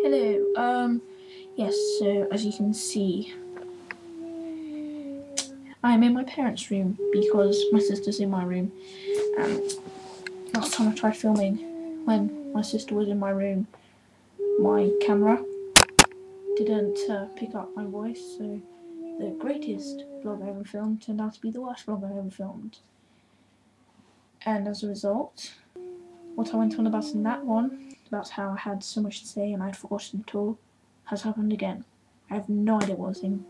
Hello, yes, so as you can see, I'm in my parents' room because my sister's in my room, and last time I tried filming when my sister was in my room, my camera didn't pick up my voice, so the greatest vlog I ever filmed turned out to be the worst vlog I ever filmed. And as a result, what I went on about in that one, about how I had so much to say and I'd forgotten it all, has happened again. I have no idea what was in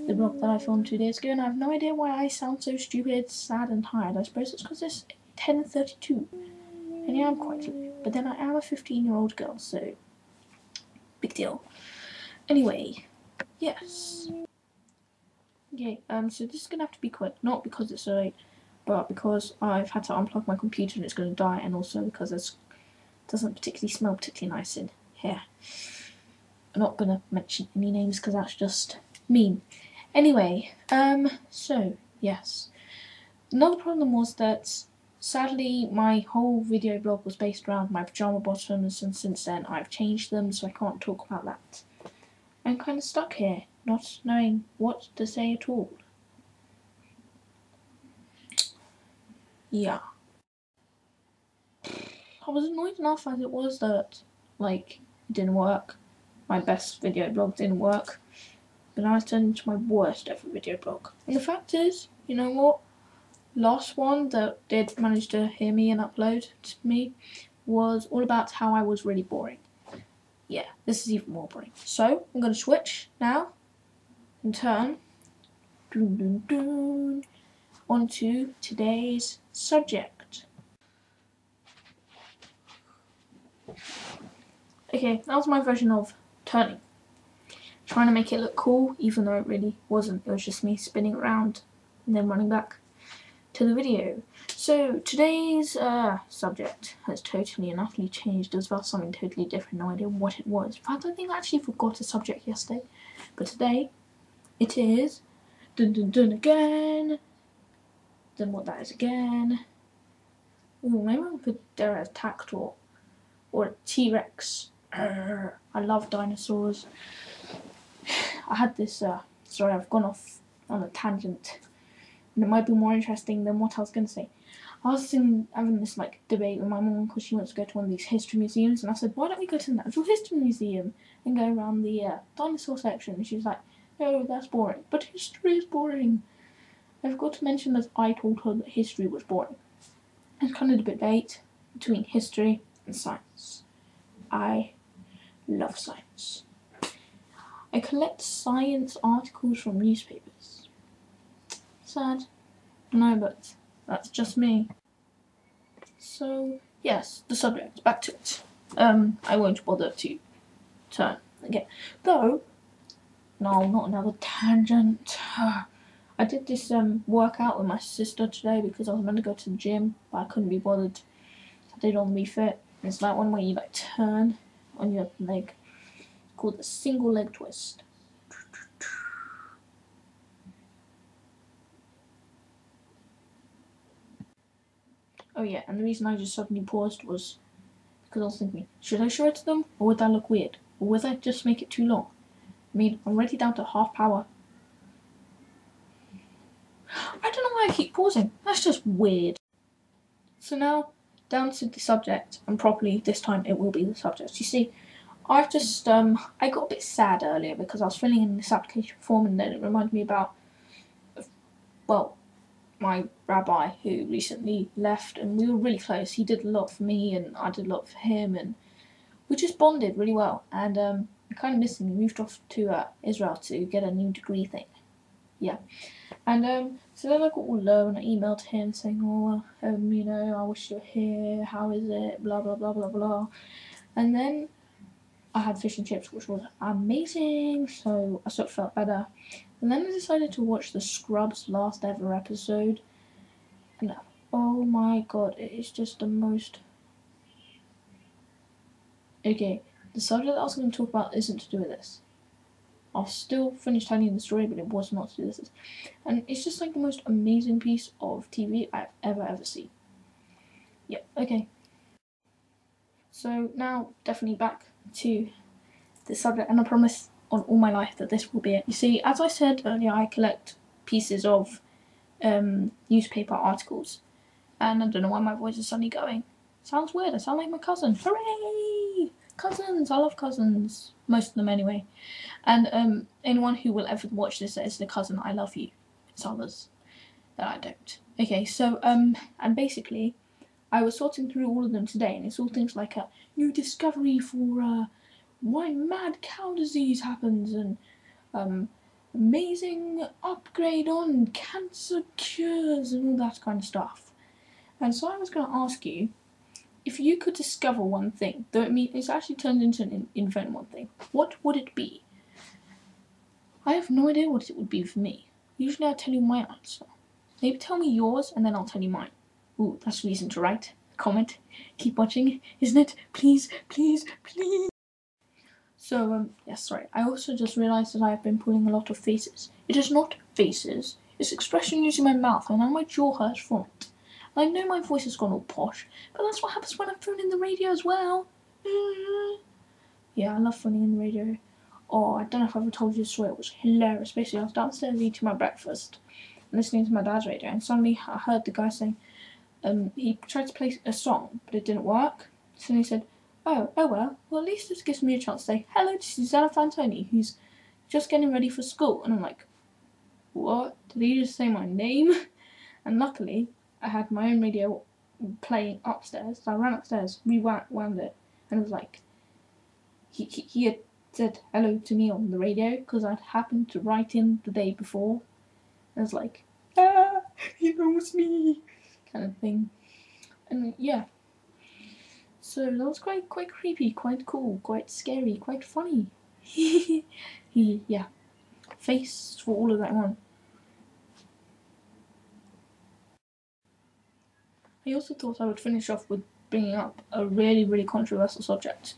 the vlog that I filmed 2 days ago, and I have no idea why I sound so stupid, sad and tired. I suppose it's because it's 10:32, and yeah, I'm quite late. But then I am a 15-year-old girl, so big deal. Anyway, yes. Okay, so this is gonna have to be quick, not because it's so late, but because I've had to unplug my computer and it's gonna die, and also because it doesn't particularly smell particularly nice in here. I'm not gonna mention any names because that's just mean. Anyway, so yes. Another problem was that sadly my whole video blog was based around my pajama bottoms, and since then I've changed them, so I can't talk about that. I'm kind of stuck here, not knowing what to say at all. Yeah. I was annoyed enough as it was that, like, it didn't work. My best video blog didn't work. But now it's turned into my worst ever video blog. And the fact is, you know what? Last one that did manage to hear me and upload to me was all about how I was really boring. Yeah, this is even more boring. So, I'm going to switch now and turn onto today's subject. Okay, that was my version of turning. Trying to make it look cool, even though it really wasn't. It was just me spinning around and then running back to the video. So today's subject has totally and utterly changed. It was about something totally different. No idea what it was. In fact, I think I actually forgot a subject yesterday. But today, it is dun dun dun again. Then what that is again. Ooh, maybe I'll put there as Tactor or a T-Rex. I love dinosaurs. I had this, sorry, I've gone off on a tangent, and it might be more interesting than what I was going to say. I was having this, like, debate with my mum because she wants to go to one of these history museums, and I said, why don't we go to the Natural History Museum and go around the dinosaur section? And she was like, no, that's boring. But history is boring. I forgot to mention that I told her that history was boring. It's kind of a debate between history and science. I love science. I collect science articles from newspapers. Sad. No, but that's just me. So, yes, the subject. Back to it. I won't bother to turn again. Though, no, not another tangent. I did this workout with my sister today because I was meant to go to the gym, but I couldn't be bothered. I did on refit. It's like one where you like turn on your leg, called the single leg twist. Oh yeah, and the reason I just suddenly paused was because I was thinking, should I show it to them, or would that look weird? Or would that just make it too long? I mean, I'm already down to half power. I don't know why I keep pausing. That's just weird. So now, down to the subject, and properly this time it will be the subject. You see, I've just, I got a bit sad earlier because I was filling in this application form and then it reminded me about, well, my rabbi who recently left, and we were really close. He did a lot for me and I did a lot for him, and we just bonded really well, and I kind of miss him. He moved off to Israel to get a new degree thing. Yeah. And so then I got all low and I emailed him saying, oh, you know, I wish you were here, how is it, blah blah blah blah blah. And then I had fish and chips, which was amazing, so I sort of felt better. And then I decided to watch the Scrubs last ever episode, and oh my god, it is just the most... Okay, the subject that I was going to talk about isn't to do with this. I'll still finish telling you the story, but it was not to do with this. And it's just like the most amazing piece of TV I've ever seen. Yeah, okay. So now, definitely back to this subject, and I promise on all my life that this will be it. You see, as I said earlier, I collect pieces of newspaper articles, and I don't know why my voice is suddenly going. Sounds weird. I sound like my cousin. Hooray! Cousins! I love cousins. Most of them anyway. And anyone who will ever watch this that is the cousin, I love you. It's others that I don't. Okay, so and basically I was sorting through all of them today, and it's all things like a new discovery for why mad cow disease happens, and amazing upgrade on cancer cures and all that kind of stuff. And so I was going to ask you, if you could discover one thing, though it's actually turned into an invent one thing, what would it be? I have no idea what it would be for me. Usually I tell you my answer. Maybe tell me yours and then I'll tell you mine. Ooh, that's reason to write, comment, keep watching, isn't it? Please, please, please. So, yes, sorry. I also just realised that I have been pulling a lot of faces. It is not faces, it's expression using my mouth, and now my jaw hurts from it. I know my voice has gone all posh, but that's what happens when I'm phoning the radio as well. Yeah, I love phoning in the radio. Oh, I don't know if I've ever told you this story. It was hilarious. Basically, I was downstairs eating my breakfast, listening to my dad's radio, and suddenly I heard the guy saying, he tried to play a song, but it didn't work. So then he said, oh well, at least this gives me a chance to say, hello to Susanna Fantoni, who's just getting ready for school. And I'm like, what? Did he just say my name? And luckily, I had my own radio playing upstairs, so I ran upstairs, rewound it, and it was like, he had said hello to me on the radio, because I'd happened to write in the day before. And I was like, he knows me, kind of thing. And yeah, so that was quite creepy, quite cool, quite scary, quite funny. Yeah, face for all of that one. I also thought I would finish off with bringing up a really controversial subject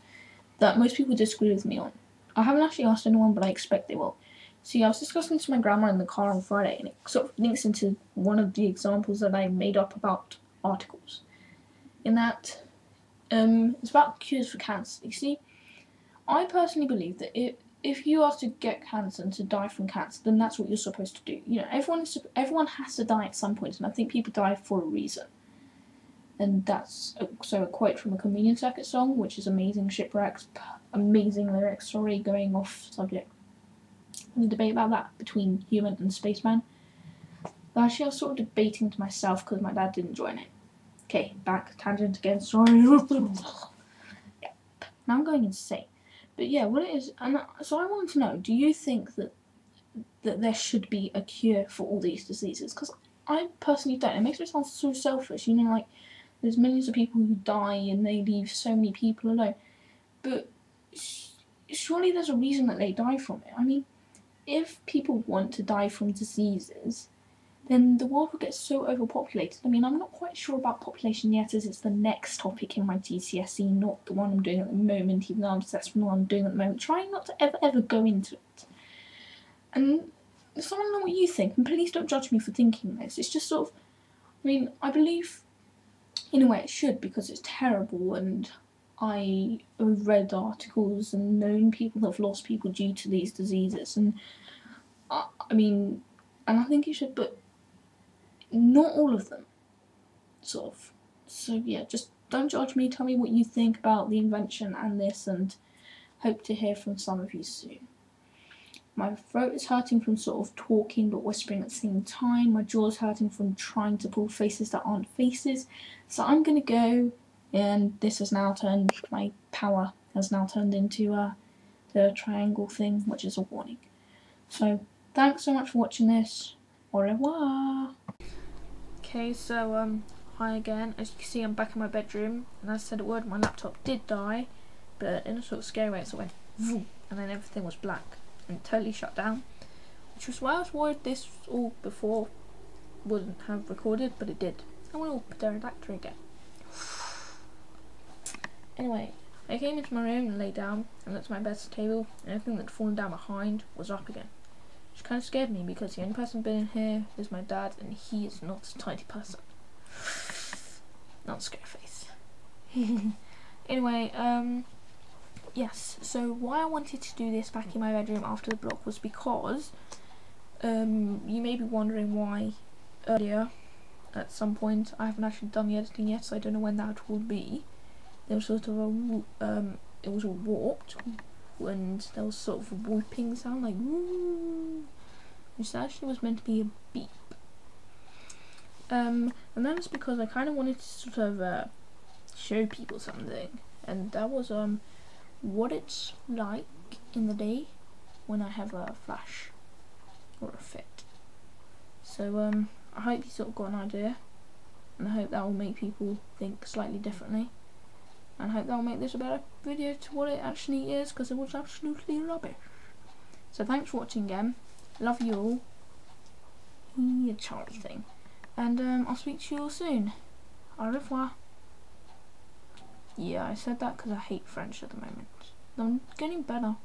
that most people disagree with me on. I haven't actually asked anyone, but I expect they will. See, I was discussing this with my grandma in the car on Friday, and it sort of links into one of the examples that I made up about articles. In that, it's about cures for cancer. You see, I personally believe that if you are to get cancer and to die from cancer, then that's what you're supposed to do. You know, everyone has to die at some point, and I think people die for a reason. And that's a quote from a Communion Circuit song, which is Amazing Shipwrecks, amazing lyrics, sorry, going off subject. There's a debate about that between human and spaceman. But actually I was sort of debating to myself because my dad didn't join it. Okay, back, tangent again, sorry. Yeah, now I'm going insane. But yeah, what it is, and so I want to know, do you think that there should be a cure for all these diseases? Because I personally don't. It makes me sound so selfish, you know, like, there's millions of people who die and they leave so many people alone. But surely there's a reason that they die from it. I mean, if people want to die from diseases, then the world will get so overpopulated. I mean, I'm not quite sure about population yet, as it's the next topic in my GCSE, not the one I'm doing at the moment, even though I'm obsessed with the one I'm doing at the moment, trying not to ever go into it. And so I don't know what you think, and please don't judge me for thinking this. It's just sort of, I mean, I believe in a way it should, because it's terrible, and I have read articles and known people that have lost people due to these diseases, and I mean, and I think it should, but not all of them, sort of. So yeah, just don't judge me, tell me what you think about the invention and this, and hope to hear from some of you soon. My throat is hurting from sort of talking but whispering at the same time. My jaw's hurting from trying to pull faces that aren't faces. So I'm gonna go, and this has now turned, my power has now turned into the triangle thing, which is a warning. So thanks so much for watching this. Au revoir. Okay, so hi again. As you can see, I'm back in my bedroom, and as I said a word, my laptop did die, but in a sort of scary way, so it went vroom, and then everything was black and totally shut down, which was why I was worried this all before wouldn't have recorded, but it did. I went all pterodactyl again. Anyway, I came into my room and lay down and looked at my bedside table, and everything that had fallen down behind was up again, which kind of scared me because the only person who's been in here is my dad, and he is not a tidy person. Not a scary face. Anyway, yes, so why I wanted to do this back in my bedroom after the blog was because you may be wondering why earlier at some point I haven't actually done the editing yet, so I don't know when that will be. There was sort of a it was all warped, and there was sort of a whooping sound like woo, which actually was meant to be a beep. And that was because I kind of wanted to sort of show people something, and that was what it's like in the day when I have a flash or a fit. So I hope you sort of got an idea, and I hope that will make people think slightly differently, and I hope that will make this a better video to what it actually is, because it was absolutely rubbish. So thanks for watching again, love you all, a Charlie thing, and I'll speak to you all soon. Au revoir. Yeah, I said that because I hate French at the moment. I'm getting better.